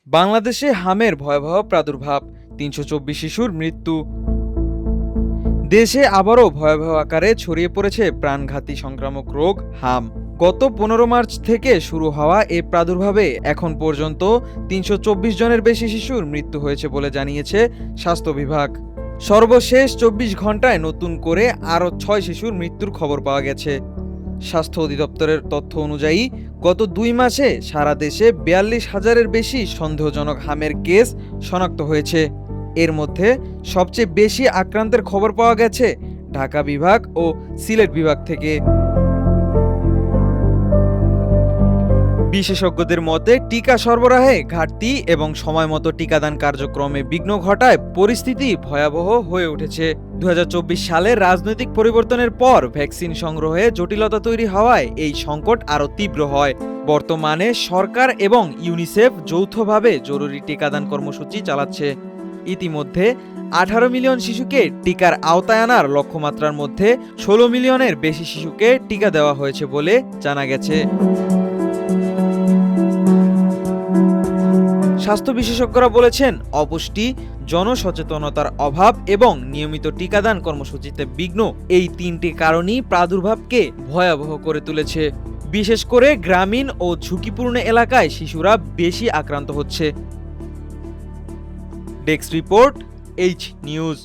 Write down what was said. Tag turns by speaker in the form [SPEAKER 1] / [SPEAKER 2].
[SPEAKER 1] বাংলাদেশে হামের ভয়াবহ প্রাদুর্ভাব, ৩২৪ শিশুর মৃত্যু। দেশে আবারও ভয়াবহ আকারে ছড়িয়ে পড়েছে প্রাণঘাতী সংক্রামক রোগ হাম। গত ১৫ মার্চ থেকে শুরু হওয়া এ প্রাদুর্ভাবে এখন পর্যন্ত ৩২৪ জনের বেশি শিশুর মৃত্যু হয়েছে বলে জানিয়েছে স্বাস্থ্য বিভাগ। সর্বশেষ ২৪ ঘন্টায় নতুন করে আরও ৬ শিশুর মৃত্যুর খবর পাওয়া গেছে। স্বাস্থ্য অধিদপ্তরের তথ্য অনুযায়ী গত ২ মাসে সারা দেশে ৪২,০০০-এর বেশি সন্দেহজনক হামের কেস শনাক্ত হয়েছে। এর মধ্যে সবচেয়ে বেশি আক্রান্তের খবর পাওয়া গেছে ঢাকা বিভাগ ও সিলেট বিভাগ থেকে। বিশেষজ্ঞদের মতে টিকা সরবরাহে ঘাটতি এবং সময়মতো টিকাদান কার্যক্রমে বিঘ্ন ঘটায় পরিস্থিতি ভয়াবহ হয়ে উঠেছে। ২০২৪ সালে রাজনৈতিক পরিবর্তনের পর ভ্যাকসিন সংগ্রহে জটিলতা তৈরি হওয়ায় এই সংকট আরও তীব্র হয়। বর্তমানে সরকার এবং ইউনিসেফ যৌথভাবে জরুরি টিকাদান কর্মসূচি চালাচ্ছে। ইতিমধ্যে ১৮ মিলিয়ন শিশুকে টিকার আওতায় আনার লক্ষ্যমাত্রার মধ্যে ১৬ মিলিয়নের বেশি শিশুকে টিকা দেওয়া হয়েছে বলে জানা গেছে। স্বাস্থ্য বিশেষজ্ঞরা বলেছেন, অপুষ্টি, জনসচেতনতার অভাব এবং নিয়মিত টিকাদান কর্মসূচিতে বিঘ্ন, এই তিনটি কারণই প্রাদুর্ভাবকে ভয়াবহ করে তুলেছে। বিশেষ করে গ্রামীণ ও ঝুঁকিপূর্ণ এলাকায় শিশুরা বেশি আক্রান্ত হচ্ছে। Desk report, H news.